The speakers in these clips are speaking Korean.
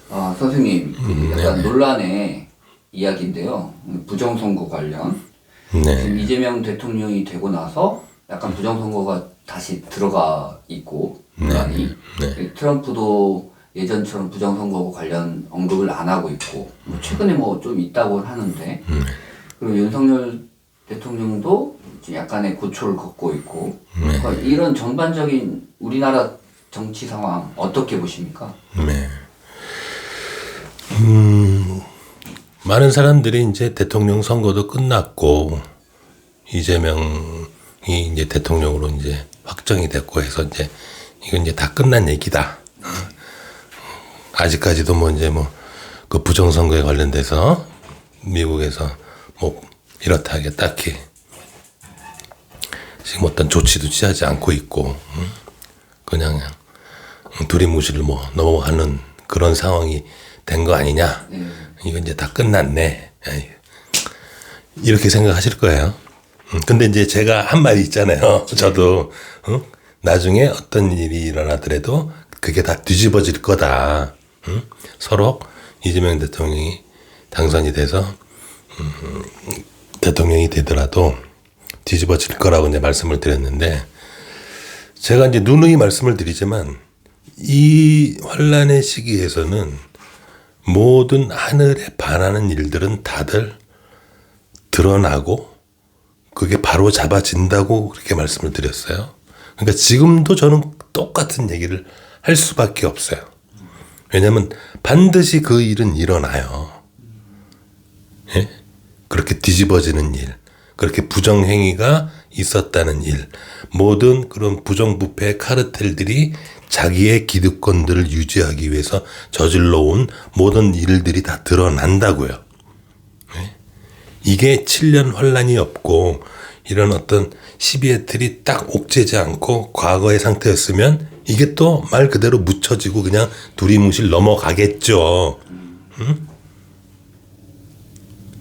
선생님, 약간 네네. 논란의 이야기인데요. 부정선거 관련. 네. 지금 이재명 대통령이 되고 나서 약간 부정선거가 다시 들어가 있고, 논란이. 네. 트럼프도 예전처럼 부정선거 관련 언급을 안 하고 있고, 최근에 뭐 좀 있다고 하는데, 그리고 윤석열 대통령도 지금 약간의 고초를 겪고 있고, 그러니까 이런 전반적인 우리나라 정치 상황 어떻게 보십니까? 네. 많은 사람들이 이제 대통령 선거도 끝났고, 이재명이 이제 대통령으로 이제 확정이 됐고 해서 이제, 이건 이제 다 끝난 얘기다. 아직까지도 뭐 이제 뭐, 그 부정선거에 관련돼서 미국에서 뭐, 이렇다 하게 딱히 지금 어떤 조치도 취하지 않고 있고, 그냥 두리뭉실을 뭐 넘어가는 그런 상황이 된 거 아니냐. 이건 이제 다 끝났네. 에이, 이렇게 생각하실 거예요. 근데 이제 제가 한 말이 있잖아요. 저도 나중에 어떤 일이 일어나더라도 그게 다 뒤집어질 거다. 서로 이재명 대통령이 당선이 돼서 대통령이 되더라도 뒤집어질 거라고 이제 말씀을 드렸는데, 제가 이제 누누이 말씀을 드리지만 이 환란의 시기에서는 모든 하늘에 반하는 일들은 다들 드러나고 그게 바로 잡아진다고 그렇게 말씀을 드렸어요. 그러니까 지금도 저는 똑같은 얘기를 할 수밖에 없어요. 왜냐하면 반드시 그 일은 일어나요. 예? 그렇게 뒤집어지는 일, 그렇게 부정행위가 있었다는 일, 모든 그런 부정부패 카르텔들이 자기의 기득권들을 유지하기 위해서 저질러 온 모든 일들이 다 드러난다고요. 네? 이게 7년 환란이 없고 이런 어떤 시비의 틀이 딱 옥죄지 않고 과거의 상태였으면 이게 또 말 그대로 묻혀지고 그냥 두리뭉실 넘어가겠죠.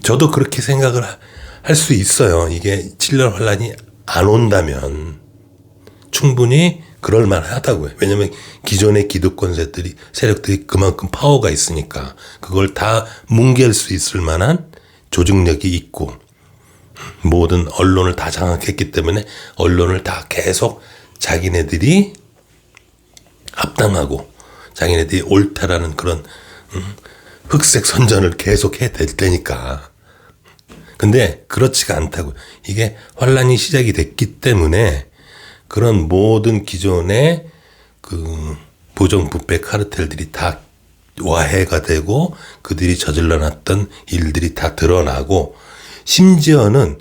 저도 그렇게 생각을 할 수 있어요. 이게 7년 환란이 안 온다면 충분히 그럴 만하다고요. 왜냐면 기존의 기득권 세력들이 그만큼 파워가 있으니까 그걸 다 뭉갤 수 있을 만한 조직력이 있고, 모든 언론을 다 장악했기 때문에 언론을 다 계속 자기네들이 합당하고 자기네들이 옳다라는 그런 흑색 선전을 계속 해댈 테니까. 근데 그렇지가 않다고요. 이게 환란이 시작이 됐기 때문에 그런 모든 기존의 그 부정부패 카르텔들이 다 와해가 되고 그들이 저질러놨던 일들이 다 드러나고, 심지어는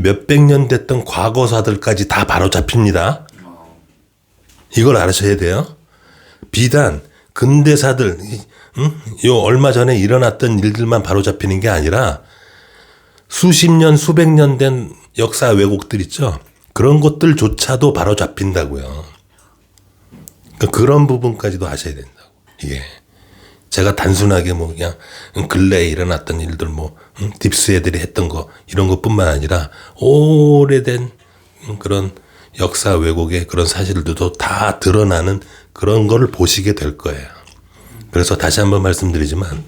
몇백 년 됐던 과거사들까지 다 바로잡힙니다. 이걸 알으셔야 돼요. 비단 근대사들, 요 얼마 전에 일어났던 일들만 바로잡히는 게 아니라 수십 년, 수백 년 된 역사 왜곡들 있죠. 그런 것들조차도 바로 잡힌다고요. 그런 부분까지도 아셔야 된다고. 이게 제가 단순하게 뭐 그냥 근래에 일어났던 일들 뭐 딥스 애들이 했던 거 이런 것뿐만 아니라 오래된 그런 역사 왜곡의 그런 사실들도 다 드러나는 그런 거를 보시게 될 거예요. 그래서 다시 한번 말씀드리지만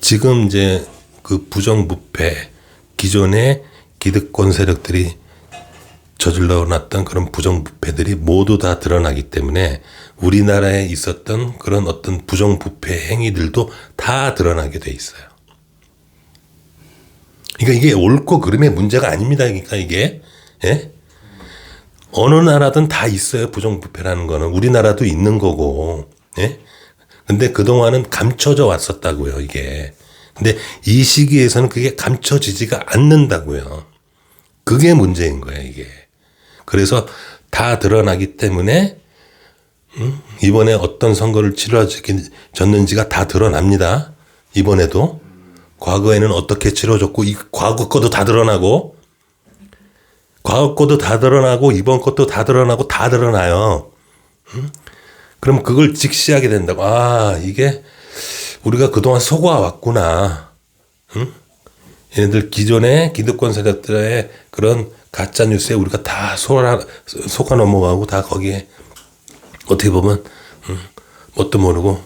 지금 이제 그 부정부패, 기존의 기득권 세력들이 저질러 놨던 그런 부정부패들이 모두 다 드러나기 때문에 우리나라에 있었던 그런 어떤 부정부패 행위들도 다 드러나게 돼 있어요. 그러니까 이게 옳고 그름의 문제가 아닙니다. 그러니까 이게, 예? 어느 나라든 다 있어요. 부정부패라는 거는. 우리나라도 있는 거고, 예? 근데 그동안은 감춰져 왔었다고요, 이게. 근데 이 시기에서는 그게 감춰지지가 않는다고요. 그게 문제인 거예요, 이게. 그래서 다 드러나기 때문에 이번에 어떤 선거를 치러졌는지가 다 드러납니다. 이번에도. 과거에는 어떻게 치러졌고 이 과거 것도 다 드러나고, 과거 것도 다 드러나고 이번 것도 다 드러나고 다 드러나요. 그럼 그걸 직시하게 된다고. 아, 이게 우리가 그동안 속아왔구나. 응? 얘네들 기존의 기득권 세력들의 그런 가짜뉴스에 우리가 다 속아 넘어가고 다 거기에 어떻게 보면 뭣도 모르고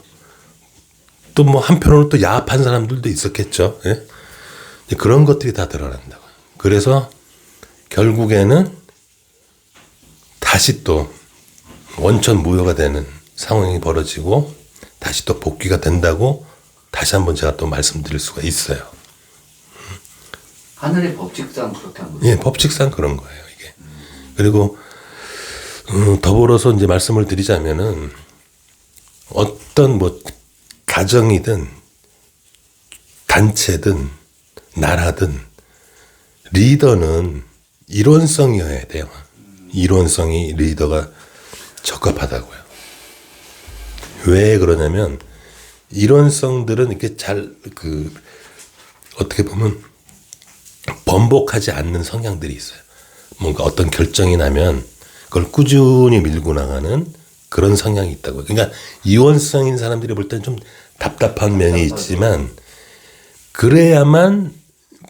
또 뭐 한편으로는 또 야합한 사람들도 있었겠죠. 예? 그런 것들이 다 드러난다고. 그래서 결국에는 다시 또 원천 무효가 되는 상황이 벌어지고 다시 또 복귀가 된다고 다시 한번 제가 또 말씀드릴 수가 있어요. 하늘의 법칙상 그렇다는 거죠. 예, 법칙상 그런 거예요, 이게. 그리고 더불어서 이제 말씀을 드리자면은 어떤 뭐 가정이든 단체든 나라든 리더는 이론성이어야 돼요. 이론성이 리더가 적합하다고요. 왜 그러냐면 이론성들은 이렇게 잘 어떻게 보면 번복하지 않는 성향들이 있어요. 뭔가 어떤 결정이 나면 그걸 꾸준히 밀고 나가는 그런 성향이 있다고요. 그러니까 이원성인 사람들이 볼 때는 좀 답답한 면이 있지만 그래야만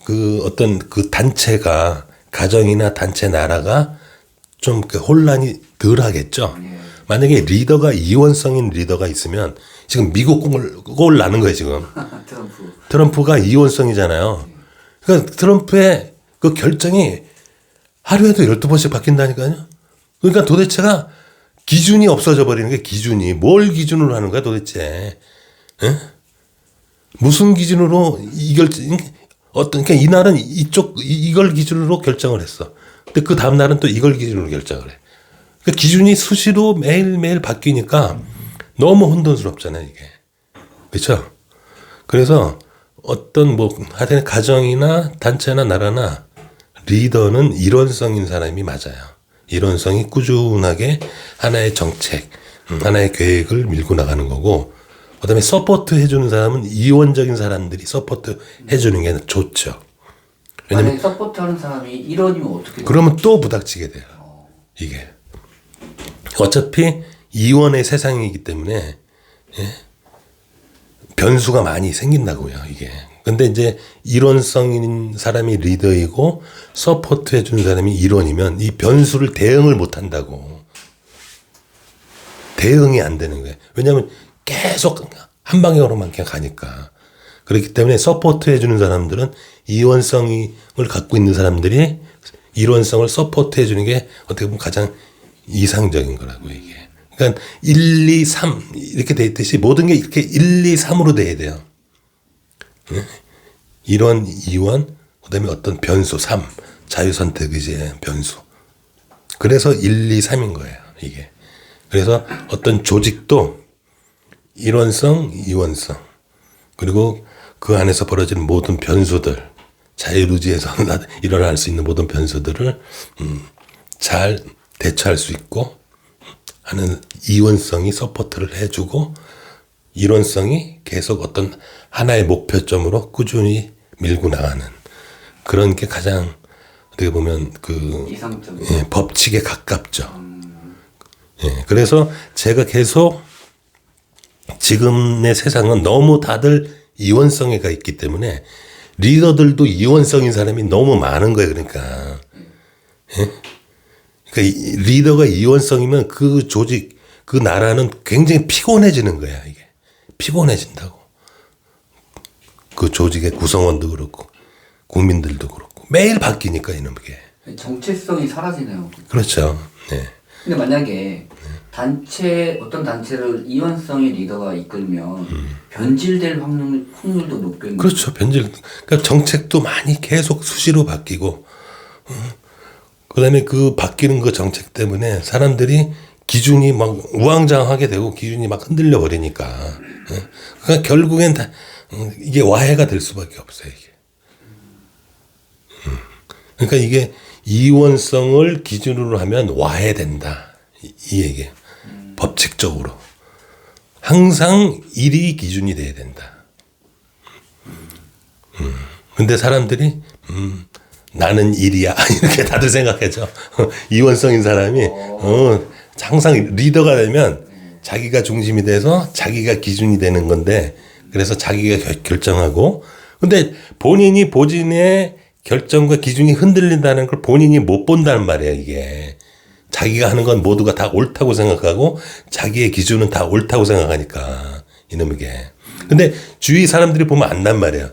그 어떤 그 단체가 가정이나 단체 나라가 좀 그 혼란이 덜 하겠죠. 만약에 리더가 이원성인 리더가 있으면 지금 미국 꼴 나는 거예요, 지금. 트럼프가 이원성이잖아요. 그러니까 트럼프의 그 결정이 하루에도 12번씩 바뀐다니까요. 그러니까 도대체가 기준이 없어져 버리는 게 기준이. 뭘 기준으로 하는 거야 도대체. 에? 무슨 기준으로 그러니까 이날은 이걸 기준으로 결정을 했어. 근데 그 다음 날은 또 이걸 기준으로 결정을 해. 그러니까 기준이 수시로 매일매일 바뀌니까 너무 혼돈스럽잖아요, 이게. 그렇죠? 그래서 어떤 뭐 하여튼 가정이나 단체나 나라나 리더는 일원성인 사람이 맞아요. 일원성이 꾸준하게 하나의 정책, 하나의 계획을 밀고 나가는 거고, 그다음에 서포트 해주는 사람은 이원적인 사람들이 서포트 해주는 게 좋죠. 왜냐면 서포트하는 사람이 일원이면 어떻게? 그러면 또 부닥치게 돼요. 이게 어차피 이원의 세상이기 때문에 예? 변수가 많이 생긴다고요. 이게. 근데 이제 일원성인 사람이 리더이고 서포트 해주는 사람이 일원이면 이 변수를 대응을 못 한다고. 대응이 안 되는 거예요. 왜냐하면 계속 한 방향으로만 그냥 가니까. 그렇기 때문에 서포트 해주는 사람들은 이원성을 갖고 있는 사람들이 일원성을 서포트 해주는 게 어떻게 보면 가장 이상적인 거라고 이게. 그러니까 1, 2, 3 이렇게 돼 있듯이 모든 게 이렇게 1, 2, 3으로 돼야 돼요. 일원, 이원, 그다음에 어떤 변수 3, 자유선택의지의 변수. 그래서 1, 2, 3인 거예요. 이게. 그래서 어떤 조직도 일원성, 이원성, 그리고 그 안에서 벌어지는 모든 변수들, 자유의지에서 일어날 수 있는 모든 변수들을 잘 대처할 수 있고 하는 이원성이 서포트를 해주고 일원성이 계속 어떤 하나의 목표점으로 꾸준히 밀고 나가는 그런 게 가장 어떻게 보면 예, 법칙에 가깝죠. 예, 그래서 제가 계속 지금의 세상은 너무 다들 이원성에가 있기 때문에 리더들도 이원성인 사람이 너무 많은 거예요. 그러니까. 예? 그러니까 리더가 이원성이면 그 조직, 그 나라는 굉장히 피곤해지는 거야. 이게 피곤해진다고. 그 조직의 구성원도 그렇고 국민들도 그렇고 매일 바뀌니까 이놈게. 정체성이 사라지네요. 그렇죠. 네. 근데 만약에 어떤 단체를 이원성의 리더가 이끌면 변질될 확률도 높겠네요. 그렇죠. 그러니까 정책도 많이 계속 수시로 바뀌고, 그다음에 그 바뀌는 그 정책 때문에 사람들이 기준이 막 우왕좌왕하게 되고 기준이 막 흔들려 버리니까, 그러니까 결국엔 다 이게 와해가 될 수밖에 없어요. 이게. 그러니까 이게 이원성을 기준으로 하면 와해된다. 이 얘기예요. 법칙적으로. 항상 일이 기준이 돼야 된다. 근데 사람들이, 나는 일이야. 이렇게 다들 생각하죠. 이원성인 사람이, 항상 리더가 되면 자기가 중심이 돼서 자기가 기준이 되는 건데, 그래서 자기가 결정하고, 근데 본인이 본인의 결정과 기준이 흔들린다는 걸 본인이 못 본다는 말이에요, 이게. 자기가 하는 건 모두가 다 옳다고 생각하고 자기의 기준은 다 옳다고 생각하니까 이놈에게. 근데 주위 사람들이 보면 안단 말이야.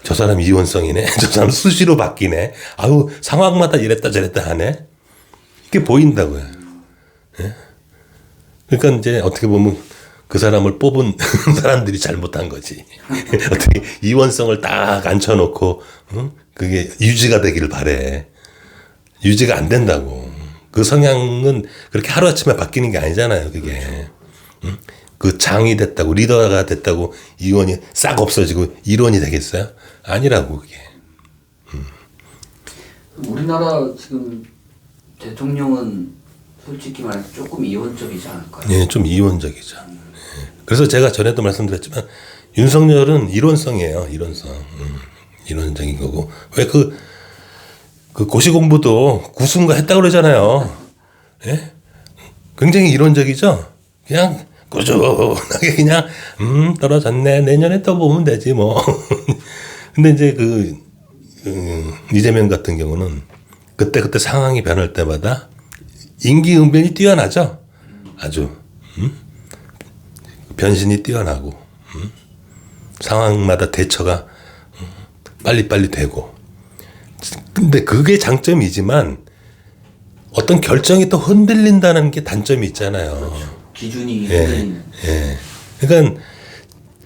저 사람 이원성이네. 저 사람 수시로 바뀌네. 아우, 상황마다 이랬다 저랬다 하네. 이게 보인다고요. 예? 그러니까 이제 어떻게 보면 그 사람을 뽑은 사람들이 잘못한 거지. 어떻게 이원성을 딱 앉혀놓고, 응? 그게 유지가 되기를 바래. 유지가 안 된다고. 그 성향은 그렇게 하루아침에 바뀌는 게 아니잖아요, 그게. 응? 그 장이 됐다고, 리더가 됐다고 이원이 싹 없어지고 일원이 되겠어요? 아니라고, 그게. 우리나라 지금 대통령은 솔직히 말해서 조금 이원적이지 않을까요? 예, 좀 이원적이죠. 예. 그래서 제가 전에도 말씀드렸지만 윤석열은 이론성이에요. 이론성. 이론적인 거고. 왜 그 고시 공부도 구순가 했다고 그러잖아요. 예? 굉장히 이론적이죠. 그냥 꾸준하게 그냥 떨어졌네. 내년에 또 보면 되지 뭐. 근데 이제 이재명 같은 경우는 그때 상황이 변할 때마다 임기응변이 뛰어나죠. 아주 변신이 뛰어나고 상황마다 대처가 빨리빨리 되고. 근데 그게 장점이지만 어떤 결정이 또 흔들린다는 게 단점이 있잖아요. 그렇죠. 기준이 예, 흔들리는. 예. 그러니까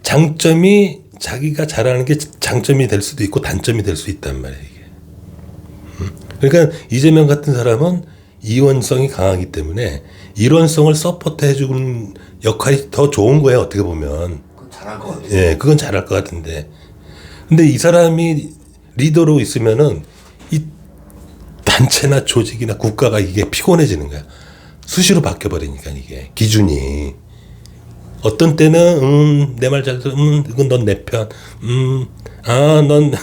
장점이 자기가 잘하는 게 장점이 될 수도 있고 단점이 될 수 있단 말이에요. 이게. 그러니까 이재명 같은 사람은 이원성이 강하기 때문에 이론성을 서포트해 주는 역할이 더 좋은 거예요. 어떻게 보면. 그건 잘할 것 같아요. 예, 그건 잘할 것 같은데. 근데 이 사람이 리더로 있으면은 이 단체나 조직이나 국가가 이게 피곤해지는 거야. 수시로 바뀌어버리니까 이게 기준이. 어떤 때는 내 말 잘 들어, 이건 넌 내 편, 넌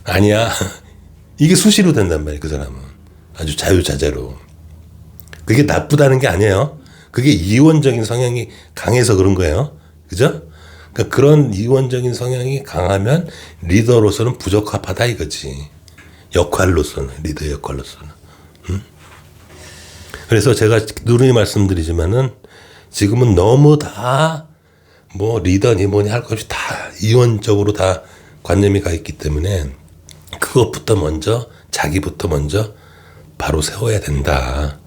아니야. 이게 수시로 된단 말이야. 그 사람은 아주 자유자재로. 그게 나쁘다는 게 아니에요. 그게 이원적인 성향이 강해서 그런 거예요. 그죠? 그러니까 그런 이원적인 성향이 강하면 리더로서는 부적합하다 이거지. 역할로서는, 리더 역할로서는. 그래서 제가 누누이 말씀드리지만은 지금은 너무 다 뭐 리더니 뭐니 할 것 없이 다 이원적으로 다 관념이 가 있기 때문에 그것부터 먼저, 자기부터 먼저 바로 세워야 된다.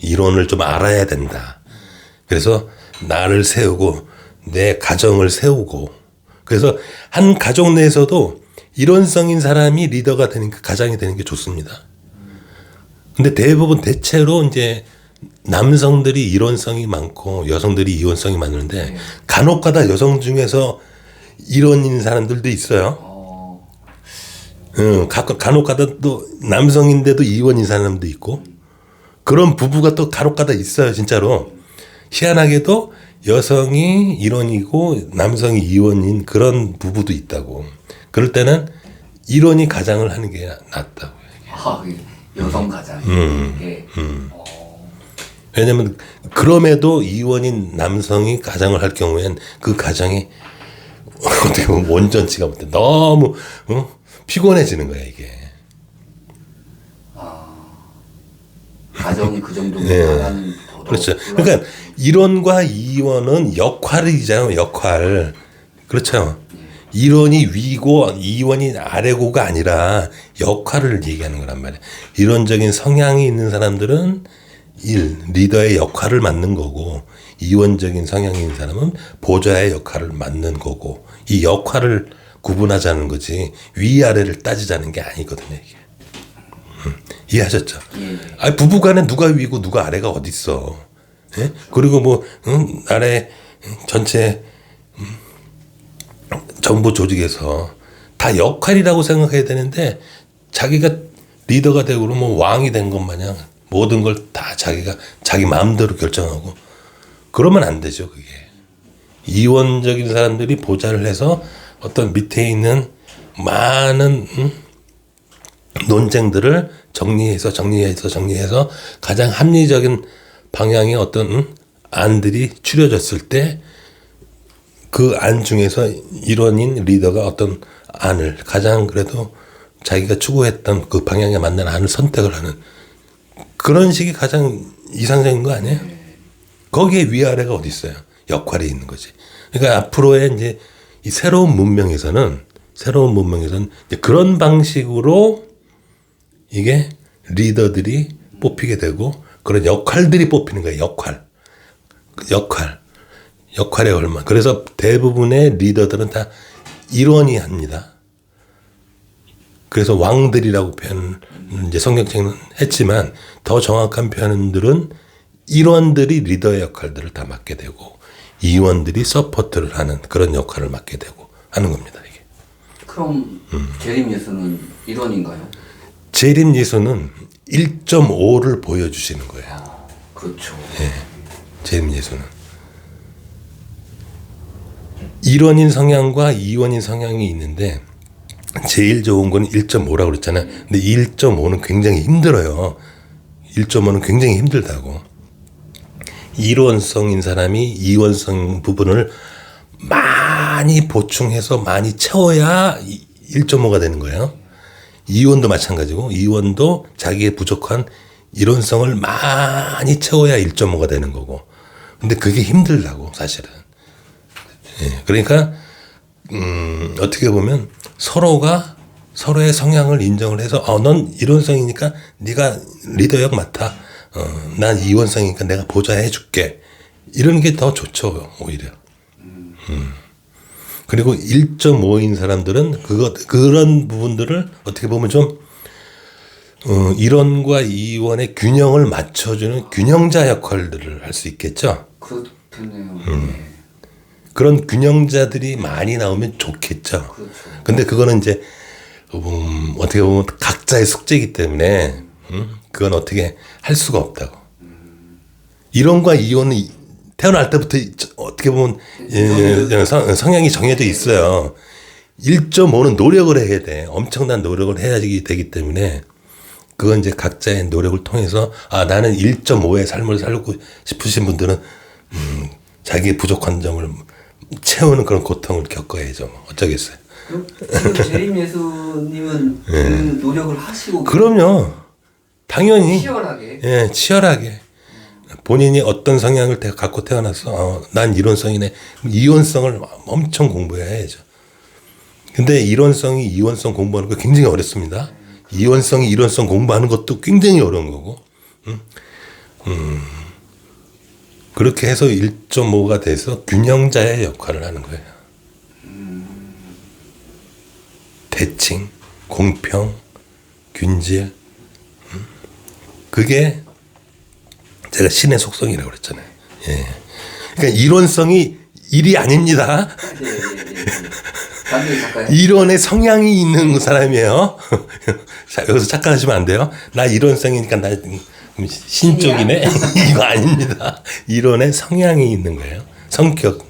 이론을 좀 알아야 된다. 그래서 나를 세우고 내 가정을 세우고, 그래서 한 가족 내에서도 이론성인 사람이 리더가 되는 게, 가장이 되는 게 좋습니다. 근데 대체로 이제 남성들이 이론성이 많고 여성들이 이원성이 많은데 간혹가다 여성 중에서 이론인 사람들도 있어요. 간혹가다 또 남성인데도 이원인 사람도 있고, 그런 부부가 또 간혹가다 있어요, 진짜로. 희한하게도 여성이 이론이고 남성이 이원인 그런 부부도 있다고. 그럴 때는 이론이 가장을 하는 게 낫다고. 여성 가장. 왜냐면 그럼에도 이원인 남성이 가장을 할 경우엔 그 가장이 어떻게 보면 원전치가 못해. 너무 피곤해지는 거야 이게. 가정이 그 정도면 네. 그렇죠. 그러니까 이론과 이원은 역할이잖아요. 역할. 그렇죠. 이론이 위고 이원이 아래고가 아니라 역할을 얘기하는 거란 말이에요. 이론적인 성향이 있는 사람들은 리더의 역할을 맡는 거고, 이원적인 성향이 있는 사람은 보좌의 역할을 맡는 거고, 이 역할을 구분하자는 거지 위아래를 따지자는 게 아니거든요. 이게. 이해하셨죠? 아니, 부부간에 누가 위고 누가 아래가 어디 있어? 예? 그리고 뭐 아래 전체 정부 조직에서 다 역할이라고 생각해야 되는데 자기가 리더가 되고 그러면 왕이 된 것 마냥 모든 걸 다 자기가 자기 마음대로 결정하고 그러면 안 되죠. 그게 이원적인 사람들이 보좌를 해서 어떤 밑에 있는 많은 논쟁들을 정리해서 가장 합리적인 방향의 어떤 안들이 추려졌을 때 그 안 중에서 일원인 리더가 어떤 안을 가장 그래도 자기가 추구했던 그 방향에 맞는 안을 선택을 하는 그런 식이 가장 이상적인 거 아니에요? 거기에 위아래가 어디 있어요? 역할이 있는 거지. 그러니까 앞으로의 이제 이 새로운 문명에서는 이제 그런 방식으로 이게 리더들이 뽑히게 되고 그런 역할들이 뽑히는 거예요. 역할의 얼마. 그래서 대부분의 리더들은 다 일원이 합니다. 그래서 왕들이라고 표현 이제 성경책은 했지만 더 정확한 표현들은 일원들이 리더의 역할들을 다 맡게 되고 이원들이 서포트를 하는 그런 역할을 맡게 되고 하는 겁니다. 이게. 그럼 재림 예수는 일원인가요? 재림 예수는 1.5를 보여주시는 거예요. 그렇죠. 예, 재림 예수는 일원인 성향과 이원인 성향이 있는데 제일 좋은 건 1.5라고 그랬잖아요. 근데 1.5는 굉장히 힘들어요. 1.5는 굉장히 힘들다고. 일원성인 사람이 이원성 부분을 많이 보충해서 많이 채워야 1.5가 되는 거예요. 이원도 마찬가지고 이원도 자기의 부족한 일원성을 많이 채워야 1.5가 되는 거고. 근데 그게 힘들다고 사실은. 예, 그러니까 어떻게 보면 서로가 서로의 성향을 인정을 해서 넌 일원성이니까 네가 리더역 맡아. 난 이원성이니까 내가 보좌해 줄게. 이런 게 더 좋죠, 오히려. 그리고 1.5인 사람들은 그런 부분들을 어떻게 보면 좀 일원과 이원의 균형을 맞춰주는 균형자 역할들을 할 수 있겠죠. 그렇겠네요. 네. 그런 균형자들이 많이 나오면 좋겠죠. 그렇죠. 근데 그거는 이제 어떻게 보면 각자의 숙제이기 때문에 그건 어떻게 할 수가 없다고. 일원과 이원은 태어날 때부터 어떻게 보면 성향이 정해져 있어요. 1.5는 노력을 해야 돼. 엄청난 노력을 해야 되기 때문에 그건 이제 각자의 노력을 통해서 나는 1.5의 삶을 살고 싶으신 분들은 자기의 부족한 점을 채우는 그런 고통을 겪어야죠. 어쩌겠어요. 그럼 지금 재림 예수님은 그 노력을 하시고 그럼요. 당연히. 치열하게. 예, 치열하게. 본인이 어떤 성향을 갖고 태어나서 난 이론성이네. 이원성을 엄청 공부해야죠. 근데 이론성이 이원성 공부하는 거 굉장히 어렵습니다. 이원성이 이론성 공부하는 것도 굉장히 어려운 거고. 그렇게 해서 1.5가 돼서 균형자의 역할을 하는 거예요. 대칭, 공평, 균질. 그게 제가 신의 속성이라고 그랬잖아요. 예. 그러니까 이론성이 일이 아닙니다. 이론의 성향이 있는 사람이에요. 자, 여기서 착각하시면 안 돼요. 나 이론성이니까 나 신쪽이네. 이거 아닙니다. 이론의 성향이 있는 거예요. 성격.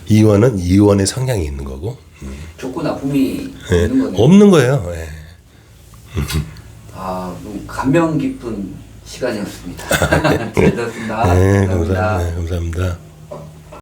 이원은 이원의 성향이 있는 거고. 좋고 나쁨이 예. 없는 거네요. 없는 거예요. 예. 너무 감명 깊은 시간이었습니다. 잘 들었습니다. 네, 감사합니다. 감사합니다.